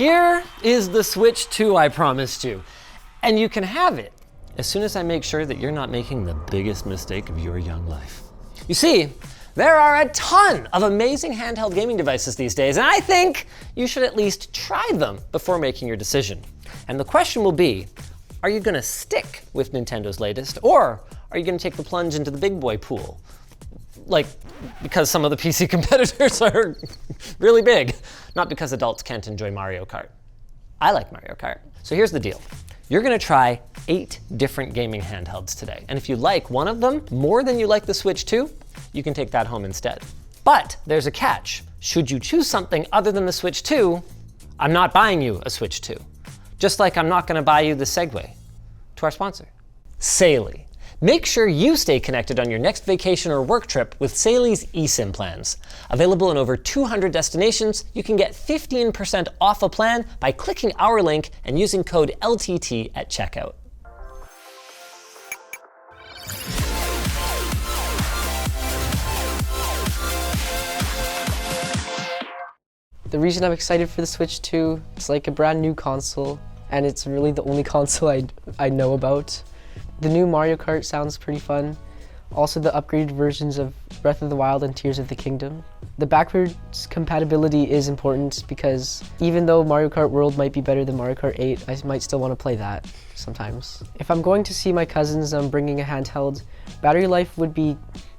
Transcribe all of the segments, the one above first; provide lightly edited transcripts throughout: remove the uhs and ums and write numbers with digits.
Here is the Switch 2 I promised you. And you can have it as soon as I make sure that you're not making the biggest mistake of your young life. You see, there are a ton of amazing handheld gaming devices these days, and I think you should at least try them before making your decision. And the question will be, are you gonna stick with Nintendo's latest, or are you gonna take the plunge into the big boy pool? Like, because some of the PC competitors are really big, not because adults can't enjoy Mario Kart. I like Mario Kart. So here's the deal. You're gonna try 8 different gaming handhelds today. And if you like one of them more than you like the Switch 2, you can take that home instead. But there's a catch. Should you choose something other than the Switch 2, I'm not buying you a Switch 2. Just like I'm not gonna buy you the segue to our sponsor, Saley. Make sure you stay connected on your next vacation or work trip with Saley's eSIM plans. Available in over 200 destinations, you can get 15% off a plan by clicking our link and using code LTT at checkout. The reason I'm excited for the Switch 2, it's like a brand new console, and it's really the only console I know about. The new Mario Kart sounds pretty fun. Also the upgraded versions of Breath of the Wild and Tears of the Kingdom. The backwards compatibility is important because even though Mario Kart World might be better than Mario Kart 8, I might still want to play that sometimes. If I'm going to see my cousins, I'm bringing a handheld. Battery life would be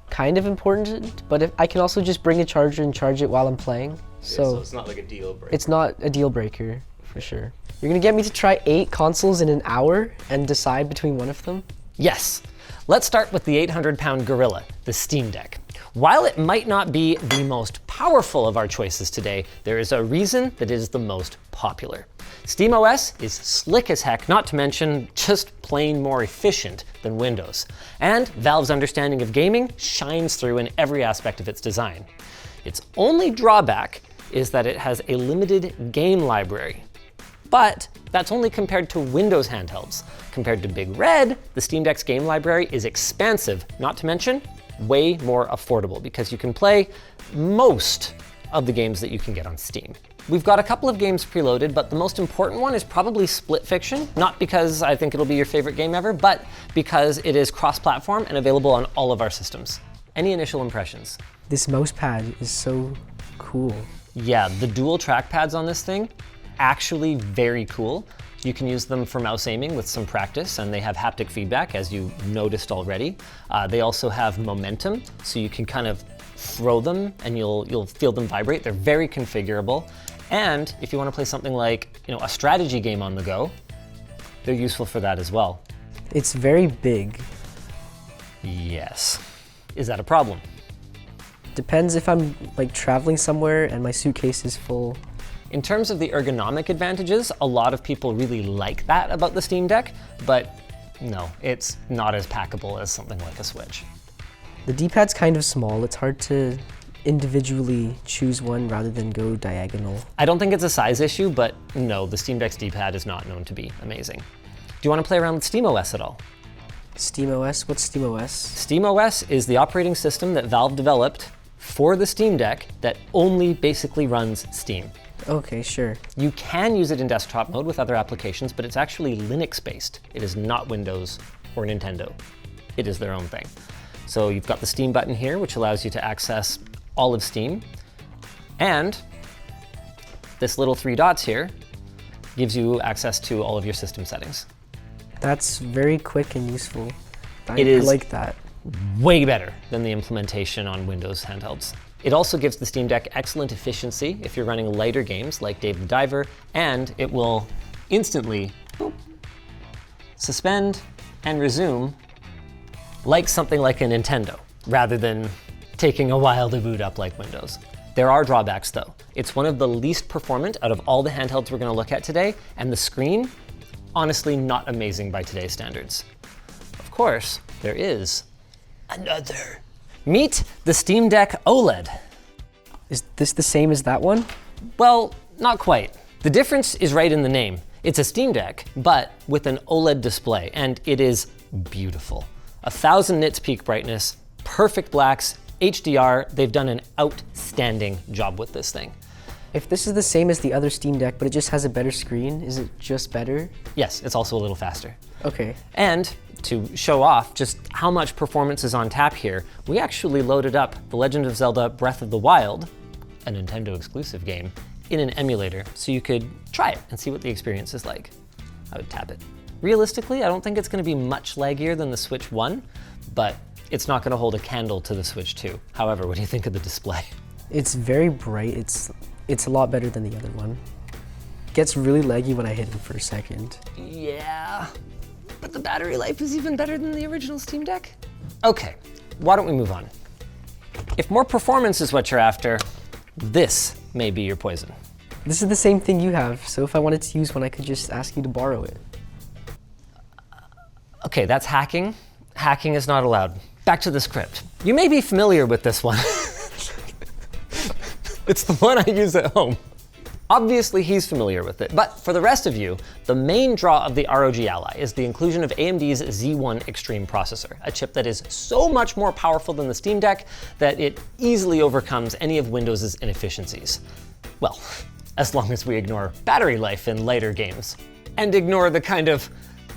kind of important, but if I can also just bring a charger and charge it while I'm playing. So it's not like a deal breaker. It's not a deal breaker, for sure. You're gonna get me to try 8 consoles in an hour and decide between one of them? Yes. Let's start with the 800-pound gorilla, the Steamdeck. While it might not be the most powerful of our choices today, there is a reason that it is the most popular. SteamOS is slick as heck, not to mention just plain more efficient than Windows. And Valve's understanding of gaming shines through in every aspect of its design. Its only drawback is that it has a limited game library. But that's only compared to Windows handhelds. Compared to Big Red, the Steam Deck's game library is expansive, not to mention way more affordable because you can play most of the games that you can get on Steam. We've got a couple of games preloaded, but the most important one is probably Split Fiction, not because I think it'll be your favorite game ever, but because it is cross-platform and available on all of our systems. Any initial impressions? This mouse pad is so cool. Yeah, the dual trackpads on this thing, actually very cool. You can use them for mouse aiming with some practice, and they have haptic feedback, as you noticed already. They also have momentum, so you can kind of throw them and you'll feel them vibrate. They're very configurable. And if you want to play something like, a strategy game on the go, they're useful for that as well. It's very big. Yes. Is that a problem? Depends if I'm traveling somewhere and my suitcase is full. In terms of the ergonomic advantages, a lot of people really like that about the Steam Deck, but no, it's not as packable as something like a Switch. The D-pad's kind of small. It's hard to individually choose one rather than go diagonal. I don't think it's a size issue, but no, the Steam Deck's D-pad is not known to be amazing. Do you want to play around with SteamOS at all? SteamOS? What's SteamOS? SteamOS is the operating system that Valve developed for the Steam Deck that only basically runs Steam. Okay, sure. You can use it in desktop mode with other applications, but it's actually Linux-based. It is not Windows or Nintendo. It is their own thing. So you've got the Steam button here, which allows you to access all of Steam. And this little 3 dots here gives you access to all of your system settings. That's very quick and useful. I like that. Way better than the implementation on Windows handhelds. It also gives the Steam Deck excellent efficiency if you're running lighter games like Dave the Diver, and it will instantly suspend and resume like something like a Nintendo, rather than taking a while to boot up like Windows. There are drawbacks though. It's one of the least performant out of all the handhelds we're gonna look at today, and the screen, honestly not amazing by today's standards. Of course, there is another. Meet the Steam Deck OLED. Is this the same as that one? Well, not quite. The difference is right in the name. It's a Steam Deck, but with an OLED display, and it is beautiful. 1000 nits peak brightness, perfect blacks, HDR. They've done an outstanding job with this thing. If this is the same as the other Steam Deck, but it just has a better screen, is it just better? Yes, it's also a little faster. Okay. And to show off just how much performance is on tap here, we actually loaded up The Legend of Zelda Breath of the Wild, a Nintendo exclusive game, in an emulator so you could try it and see what the experience is like. I would tap it. Realistically, I don't think it's going to be much laggier than the Switch 1, but it's not going to hold a candle to the Switch 2. However, what do you think of the display? It's very bright. It's a lot better than the other one. Gets really laggy when I hit it for a second. Yeah, but the battery life is even better than the original Steam Deck. Okay, why don't we move on? If more performance is what you're after, this may be your poison. This is the same thing you have, so if I wanted to use one, I could just ask you to borrow it. Okay, that's hacking. Hacking is not allowed. Back to the script. You may be familiar with this one. It's the one I use at home. Obviously, he's familiar with it, but for the rest of you, the main draw of the ROG Ally is the inclusion of AMD's Z1 Extreme processor, a chip that is so much more powerful than the Steam Deck that it easily overcomes any of Windows's inefficiencies. Well, as long as we ignore battery life in lighter games, and ignore the kind of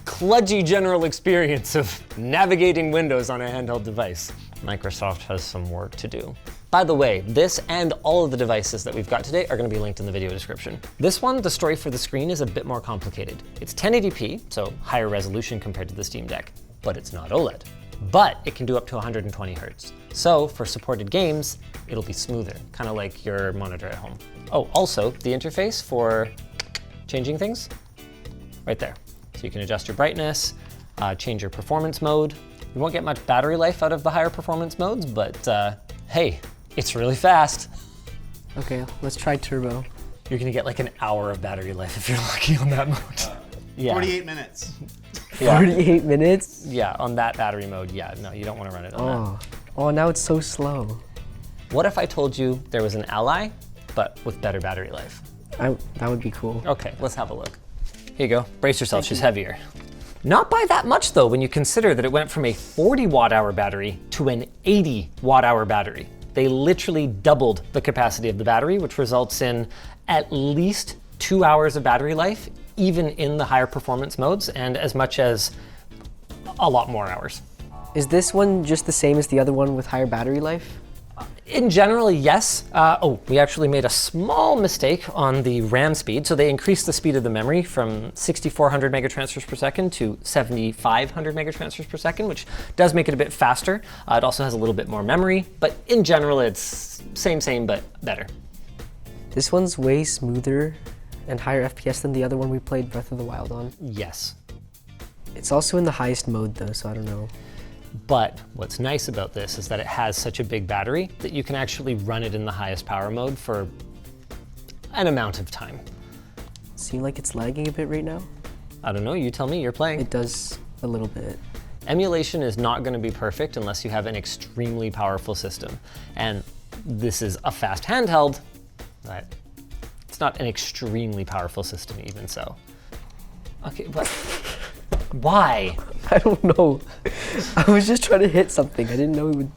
kludgy general experience of navigating Windows on a handheld device. Microsoft has some work to do. By the way, this and all of the devices that we've got today are going to be linked in the video description. This one, the story for the screen is a bit more complicated. It's 1080p, so higher resolution compared to the Steam Deck, but it's not OLED. But it can do up to 120 Hertz. So for supported games, it'll be smoother, kind of like your monitor at home. Oh, also the interface for changing things, right there. So you can adjust your brightness, change your performance mode. You won't get much battery life out of the higher performance modes, but hey, it's really fast. Okay, let's try turbo. You're gonna get like an hour of battery life if you're lucky on that mode. Yeah. 48 minutes. Yeah. 48 minutes? Yeah, on that battery mode, yeah, no, you don't wanna run it on that. Oh, now it's so slow. What if I told you there was an Ally, but with better battery life? That would be cool. Okay, let's have a look. Here you go, brace yourself, she's heavier. Not by that much though, when you consider that it went from a 40 watt-hour battery to an 80 watt-hour battery. They literally doubled the capacity of the battery, which results in at least 2 hours of battery life, even in the higher performance modes, and as much as a lot more hours. Is this one just the same as the other one with higher battery life? In general, yes. We actually made a small mistake on the RAM speed. So they increased the speed of the memory from 6,400 megatransfers per second to 7,500 megatransfers per second, which does make it a bit faster. It also has a little bit more memory, but in general, it's same, but better. This one's way smoother and higher FPS than the other one we played Breath of the Wild on. Yes. It's also in the highest mode though, so I don't know. But what's nice about this is that it has such a big battery that you can actually run it in the highest power mode for an amount of time. Seem like it's lagging a bit right now? I don't know, you tell me, you're playing. It does a little bit. Emulation is not going to be perfect unless you have an extremely powerful system. And this is a fast handheld, but it's not an extremely powerful system even so. Okay, but why? I don't know. I was just trying to hit something. I didn't know it would.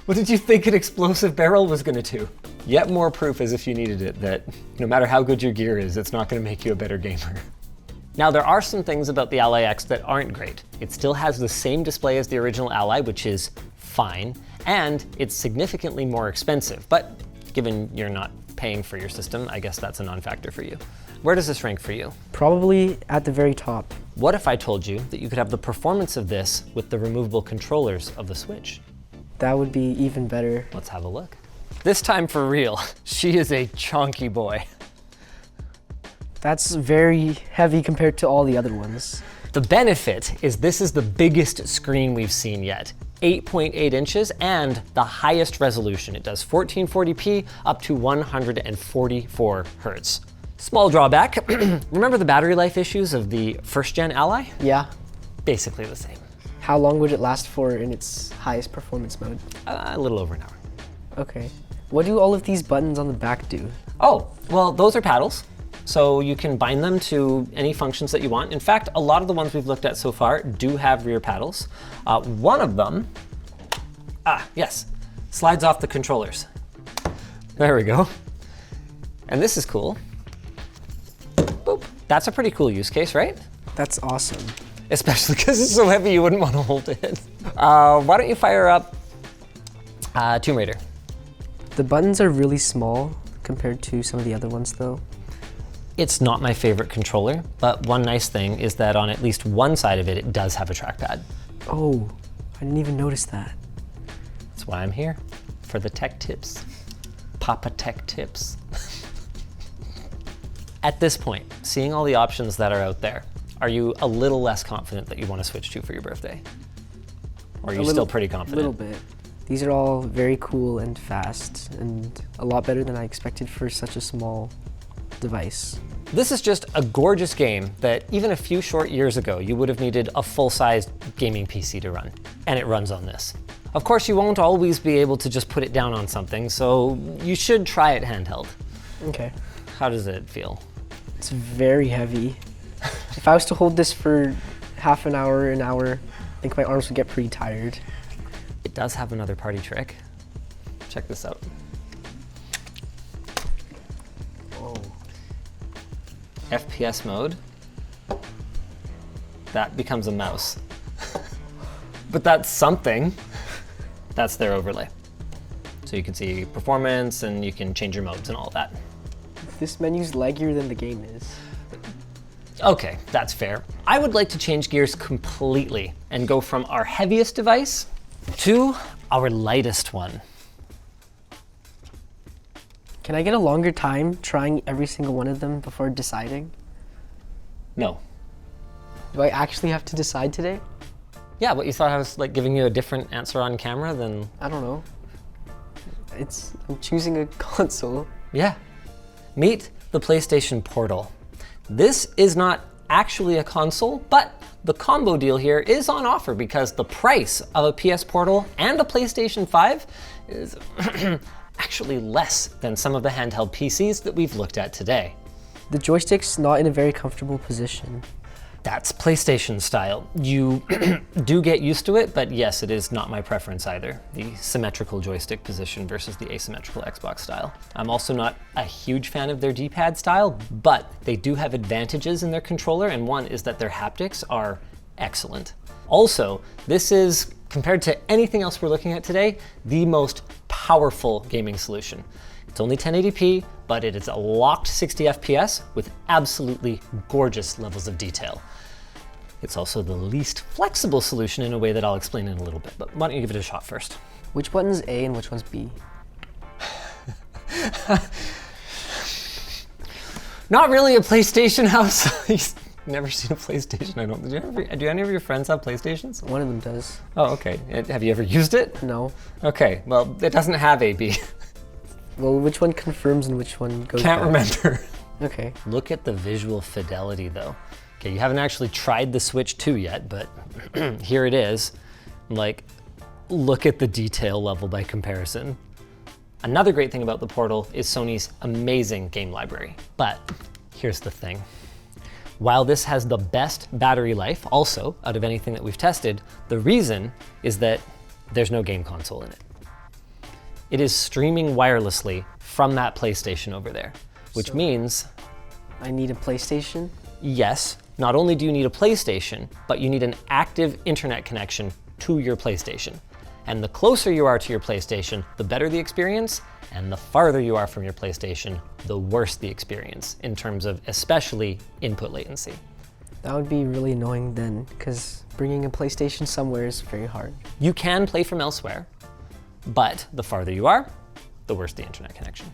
What did you think an explosive barrel was going to do? Yet more proof, as if you needed it, that no matter how good your gear is, it's not going to make you a better gamer. Now, there are some things about the Ally X that aren't great. It still has the same display as the original Ally, which is fine, and it's significantly more expensive. But given you're not paying for your system, I guess that's a non-factor for you. Where does this rank for you? Probably at the very top. What if I told you that you could have the performance of this with the removable controllers of the Switch? That would be even better. Let's have a look. This time for real, she is a chunky boy. That's very heavy compared to all the other ones. The benefit is this is the biggest screen we've seen yet. 8.8 inches and the highest resolution. It does 1440p up to 144 Hertz. Small drawback, remember the battery life issues of the first gen Ally? Yeah. Basically the same. How long would it last for in its highest performance mode? A little over an hour. Okay. What do all of these buttons on the back do? Oh, well, those are paddles. So you can bind them to any functions that you want. In fact, a lot of the ones we've looked at so far do have rear paddles. One of them, yes, slides off the controllers. There we go. And this is cool. Boop. That's a pretty cool use case, right? That's awesome. Especially because it's so heavy you wouldn't want to hold it. Why don't you fire up Tomb Raider? The buttons are really small compared to some of the other ones though. It's not my favorite controller, but one nice thing is that on at least one side of it, it does have a trackpad. Oh, I didn't even notice that. That's why I'm here, for the tech tips. Papa Tech tips. At this point, seeing all the options that are out there, are you a little less confident that you want to switch to for your birthday? Or are you still pretty confident? A little bit. These are all very cool and fast and a lot better than I expected for such a small device. This is just a gorgeous game that even a few short years ago, you would have needed a full-sized gaming PC to run, and it runs on this. Of course, you won't always be able to just put it down on something, so you should try it handheld. Okay. How does it feel? It's very heavy. If I was to hold this for half an hour, I think my arms would get pretty tired. It does have another party trick. Check this out. Whoa. FPS mode. That becomes a mouse. But that's something. That's their overlay. So you can see performance and you can change your modes and all of that. This menu's laggier than the game is. Okay, that's fair. I would like to change gears completely and go from our heaviest device to our lightest one. Can I get a longer time trying every single one of them before deciding? No. Do I actually have to decide today? Yeah, but you thought I was like giving you a different answer on camera than... I don't know. I'm choosing a console. Yeah. Meet the PlayStation Portal. This is not actually a console, but the combo deal here is on offer because the price of a PS Portal and a PlayStation 5 is actually less than some of the handheld PCs that we've looked at today. The joystick's not in a very comfortable position. That's PlayStation style. You do get used to it, but yes, it is not my preference either. The symmetrical joystick position versus the asymmetrical Xbox style. I'm also not a huge fan of their D-pad style, but they do have advantages in their controller, and one is that their haptics are excellent. Also, this is, compared to anything else we're looking at today, the most powerful gaming solution. It's only 1080p, but it is a locked 60 FPS with absolutely gorgeous levels of detail. It's also the least flexible solution in a way that I'll explain in a little bit, but why don't you give it a shot first? Which button's A and which one's B? Not really a PlayStation house. You've never seen a PlayStation, I don't. Do any of your friends have PlayStations? One of them does. Oh, okay. Have you ever used it? No. Okay, well, it doesn't have A/B. Well, which one confirms and which one goes Can't back? remember. Okay. Look at the visual fidelity though. Okay, you haven't actually tried the Switch 2 yet, but here it is. Like, look at the detail level by comparison. Another great thing about the Portal is Sony's amazing game library. But here's the thing. While this has the best battery life also out of anything that we've tested, the reason is that there's no game console in it. It is streaming wirelessly from that PlayStation over there, which means... I need a PlayStation? Yes, not only do you need a PlayStation, but you need an active internet connection to your PlayStation. And the closer you are to your PlayStation, the better the experience, and the farther you are from your PlayStation, the worse the experience, in terms of especially input latency. That would be really annoying then, because bringing a PlayStation somewhere is very hard. You can play from elsewhere, but the farther you are, the worse the internet connection.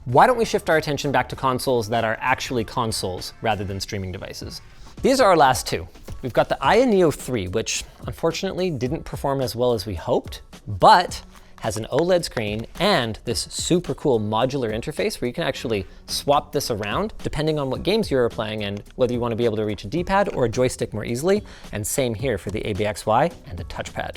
Why don't we shift our attention back to consoles that are actually consoles rather than streaming devices? These are our last two. We've got the Aya Neo 3, which unfortunately didn't perform as well as we hoped, but has an OLED screen and this super cool modular interface where you can actually swap this around depending on what games you're playing and whether you want to be able to reach a D-pad or a joystick more easily, and same here for the ABXY and the touchpad.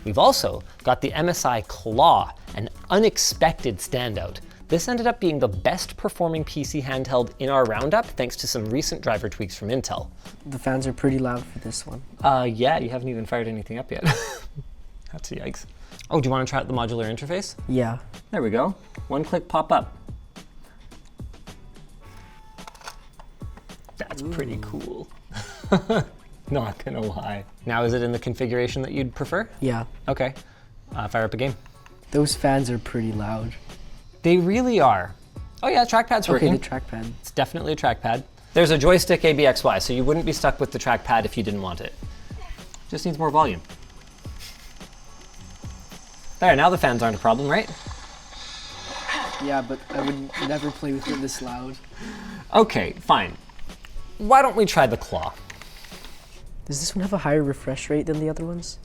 We've also got the MSI Claw, an unexpected standout. This ended up being the best performing PC handheld in our roundup thanks to some recent driver tweaks from Intel. The fans are pretty loud for this one. Yeah, you haven't even fired anything up yet. That's a yikes. Oh, do you want to try out the modular interface? Yeah. There we go. One click pop up. That's pretty cool. Not gonna lie. Now, is it in the configuration that you'd prefer? Yeah. Okay, fire up a game. Those fans are pretty loud. They really are. Oh yeah, trackpad's working. Okay, the trackpad. It's definitely a trackpad. There's a joystick ABXY, so you wouldn't be stuck with the trackpad if you didn't want it. Just needs more volume. There, now the fans aren't a problem, right? Yeah, but I would never play with it this loud. Okay, fine. Why don't we try the Claw? Does this one have a higher refresh rate than the other ones?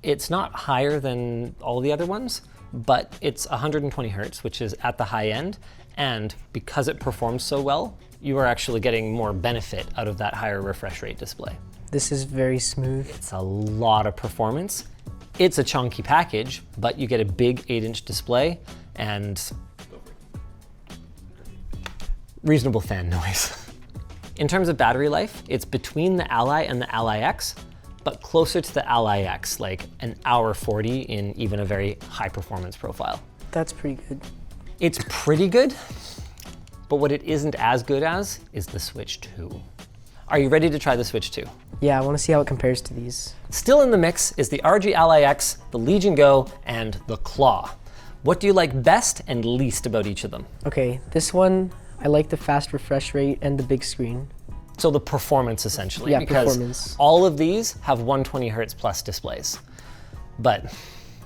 It's not higher than all the other ones, but it's 120 hertz, which is at the high end. And because it performs so well, you are actually getting more benefit out of that higher refresh rate display. This is very smooth. It's a lot of performance. It's a chunky package, but you get a big 8-inch display and reasonable fan noise. In terms of battery life, it's between the Ally and the Ally X, but closer to the Ally X, like an hour 40 in even a very high performance profile. That's pretty good. It's pretty good, but what it isn't as good as is the Switch 2. Are you ready to try the Switch 2? Yeah, I want to see how it compares to these. Still in the mix is the ROG Ally X, the Legion Go, and the Claw. What do you like best and least about each of them? Okay, this one, I like the fast refresh rate and the big screen. So the performance essentially, Yeah, because performance. all of these have 120 hertz plus displays, but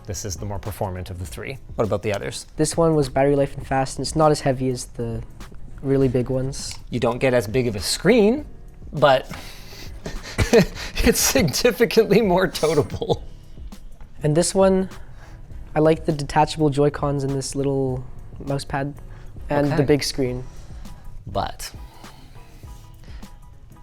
this is the more performant of the three. What about the others? This one was battery life and fast, and it's not as heavy as the really big ones. You don't get as big of a screen, but it's significantly more totable. And this one, I like the detachable Joy-Cons in this little mouse pad and Okay. the big screen. But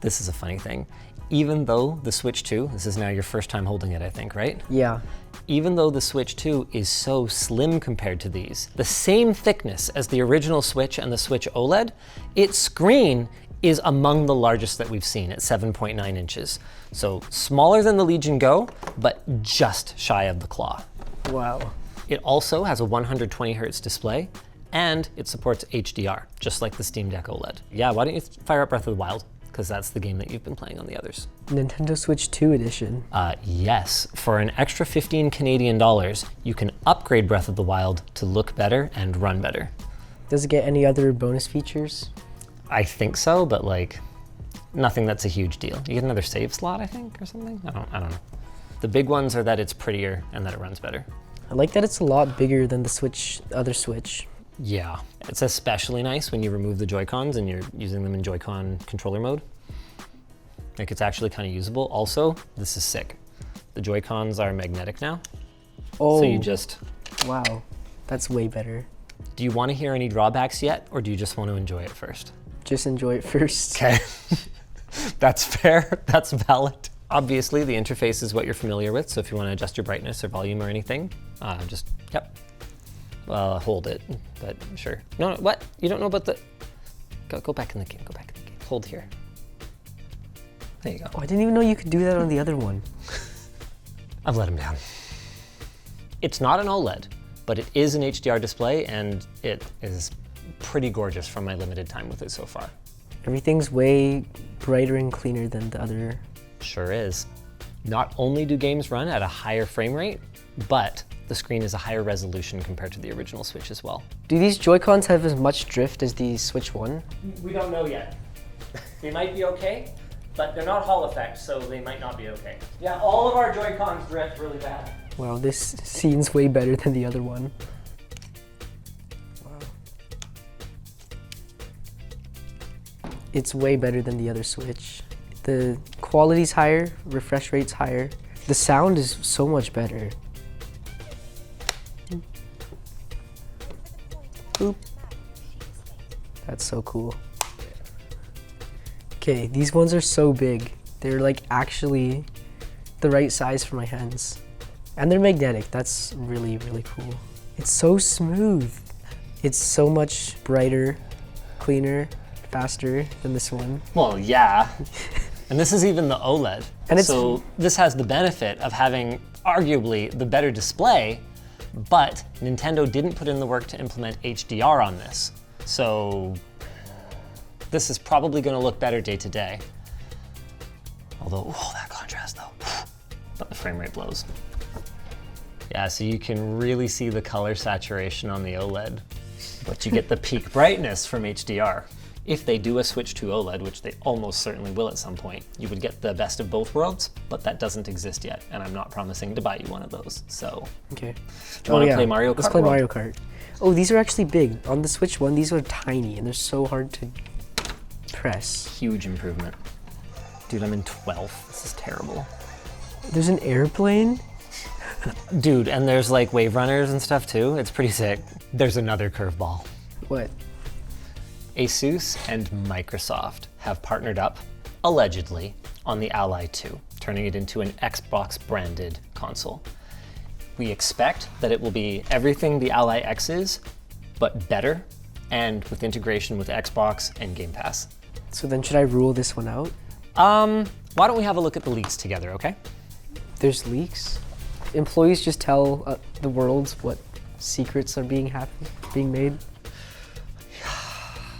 this is a funny thing. Even though the Switch 2, this is now your first time holding it, I think, right? Yeah. Even though the Switch 2 is so slim compared to these, the same thickness as the original Switch and the Switch OLED, its screen is among the largest that we've seen at 7.9 inches. So smaller than the Legion Go, but just shy of the Claw. Wow. It also has a 120 hertz display, and it supports HDR, just like the Steamdeck OLED. Yeah, why don't you fire up Breath of the Wild? Because that's the game that you've been playing on the others. Nintendo Switch 2 edition. Yes, for an extra 15 Canadian dollars, you can upgrade Breath of the Wild to look better and run better. Does it get any other bonus features? I think so, but like, nothing that's a huge deal. You get another save slot, I think, or something? I don't know. The big ones are that it's prettier and that it runs better. I like that it's a lot bigger than the Switch, other Switch. Yeah, it's especially nice when you remove the Joy-Cons and you're using them in Joy-Con controller mode. Like, it's actually kind of usable. Also, this is sick. The Joy-Cons are magnetic now. Oh, So you just, wow. That's way better. do you want to hear any drawbacks yet, or do you just want to enjoy it first? Just enjoy it first. Okay, that's fair, that's valid. Obviously, the interface is what you're familiar with, so if you want to adjust your brightness or volume or anything, just, yep. Hold it, but sure. No, what? You don't know about the, go back in the game, go back in the game. Hold here. There you go. Oh, I didn't even know you could do that on the other one. I've let him down. It's not an OLED, but it is an HDR display, and it is pretty gorgeous from my limited time with it so far. Everything's way brighter and cleaner than the other. Sure is. Not only do games run at a higher frame rate, but the screen is a higher resolution compared to the original Switch as well. Do these Joy-Cons have as much drift as the Switch 1? We don't know yet. They might be okay, but they're not Hall effect, so they might not be okay. Yeah, all of our Joy-Cons drift really bad. Wow, this scene's way better than the other one. Wow. It's way better than the other Switch. The quality's higher, refresh rate's higher. The sound is so much better. Boop. That's so cool. Okay, these ones are so big. They're like actually the right size for my hands. And they're magnetic. That's really, really cool. It's so smooth. It's so much brighter, cleaner, faster than this one. Well, yeah. And this is even the OLED. And it's- so this has the benefit of having arguably the better display, but Nintendo didn't put in the work to implement HDR on this. So This is probably gonna look better day to day. Although, oh, that contrast though. But the frame rate blows. Yeah, so you can really see the color saturation on the OLED, but you get the peak brightness from HDR. If they do a switch to OLED, which they almost certainly will at some point, you would get the best of both worlds, but that doesn't exist yet, and I'm not promising to buy you one of those, so. Okay. Do you wanna play Mario Kart? Let's play World? Mario Kart. Oh, these are actually big. On the Switch 1, these are tiny, and they're so hard to press. Huge improvement. Dude, I'm in 12th. This is terrible. There's an airplane? Dude, and there's like wave runners and stuff too. It's pretty sick. There's another curveball. What? Asus and Microsoft have partnered up, allegedly, on the Ally 2, turning it into an Xbox branded console. We expect that it will be everything the Ally X is, but better, and with integration with Xbox and Game Pass. So then should I rule this one out? Why don't we have a look at the leaks together, okay? There's leaks? Employees just tell the world what secrets are being made?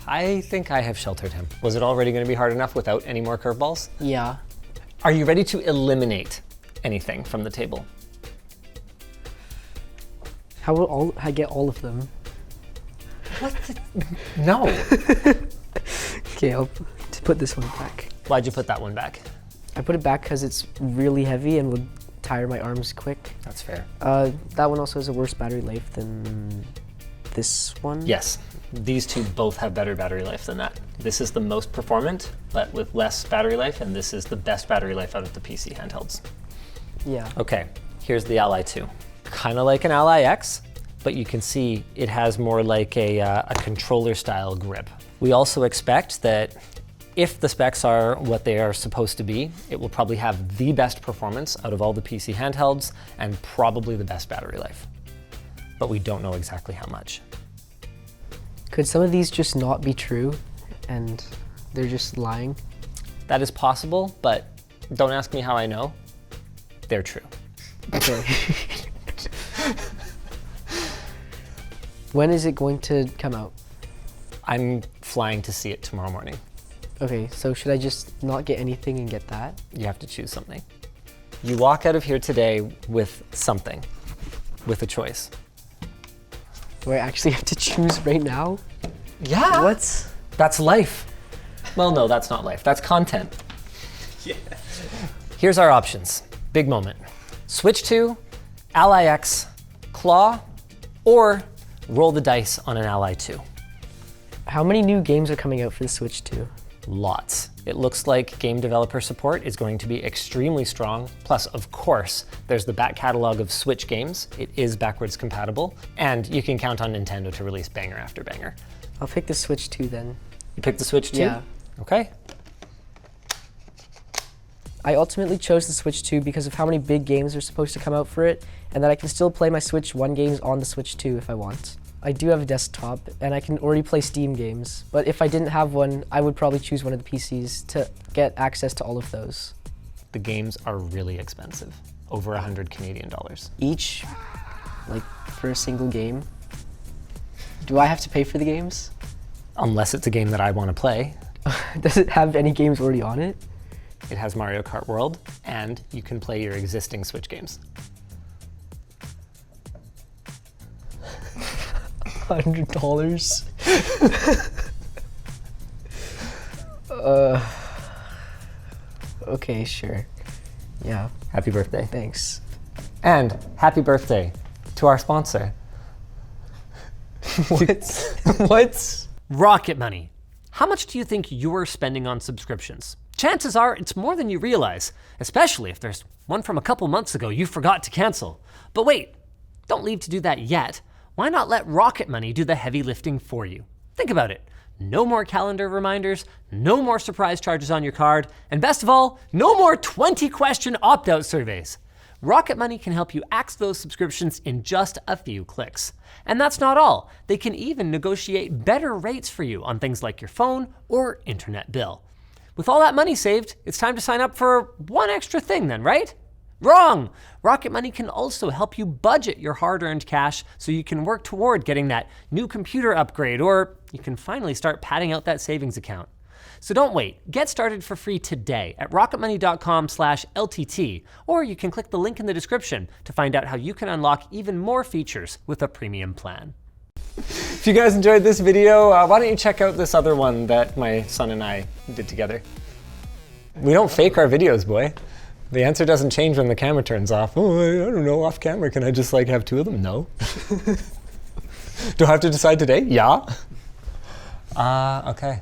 I think I have sheltered him. Was it already going to be hard enough without any more curveballs? Yeah. Are you ready to eliminate anything from the table? How will I get all of them? What No. Okay, I'll put this one back. Why'd you put that one back? I put it back because it's really heavy and would tire my arms quick. That's fair. That one also has a worse battery life than this one. Yes, these two both have better battery life than that. This is the most performant, but with less battery life, and this is the best battery life out of the PC handhelds. Yeah. Okay, here's the Ally 2. Kind of like an Ally X, but you can see it has more like a controller style grip. We also expect that if the specs are what they are supposed to be, it will probably have the best performance out of all the PC handhelds and probably the best battery life. But we don't know exactly how much. Could some of these just not be true and they're just lying? That is possible, but don't ask me how I know. They're true. Okay. When is it going to come out? I'm flying to see it tomorrow morning. Okay, so should I just not get anything and get that? You have to choose something. You walk out of here today with something, with a choice. Do I actually have to choose right now? Yeah. What? That's life. Well, no, that's not life. That's content. Yeah. Here's our options. Big moment. Switch to Ally X, Claw, or roll the dice on an Ally 2. How many new games are coming out for the Switch 2? Lots. It looks like game developer support is going to be extremely strong. Plus, of course, there's the back catalog of Switch games. It is backwards compatible, and you can count on Nintendo to release banger after banger. I'll pick the Switch 2 then. You picked the Switch 2? Yeah. Okay. I ultimately chose the Switch 2 because of how many big games are supposed to come out for it, and that I can still play my Switch 1 games on the Switch 2 if I want. I do have a desktop, and I can already play Steam games, but if I didn't have one, I would probably choose one of the PCs to get access to all of those. The games are really expensive, over 100 Canadian dollars. Each? Like, for a single game? Do I have to pay for the games? Unless it's a game that I want to play. Does it have any games already on it? It has Mario Kart World, and you can play your existing Switch games. $100? Okay, sure. Yeah, Happy birthday. thanks. And happy birthday to our sponsor. What? What? Rocket Money. How much do you think you're spending on subscriptions? Chances are it's more than you realize, especially if there's one from a couple months ago you forgot to cancel. But wait, don't leave to do that yet. Why not let Rocket Money do the heavy lifting for you? Think about it. No more calendar reminders, no more surprise charges on your card, and best of all, no more 20-question opt-out surveys. Rocket Money can help you axe those subscriptions in just a few clicks. And that's not all. They can even negotiate better rates for you on things like your phone or internet bill. With all that money saved, it's time to sign up for one extra thing then, right? Wrong! Rocket Money can also help you budget your hard-earned cash so you can work toward getting that new computer upgrade, or you can finally start padding out that savings account. So don't wait. Get started for free today at rocketmoney.com/LTT, or you can click the link in the description to find out how you can unlock even more features with a premium plan. If you guys enjoyed this video, why don't you check out this other one that my son and I did together. We don't fake our videos, boy. The answer doesn't change when the camera turns off. Oh, I don't know, off camera, can I just like have two of them? No. Do I have to decide today? Yeah. Okay.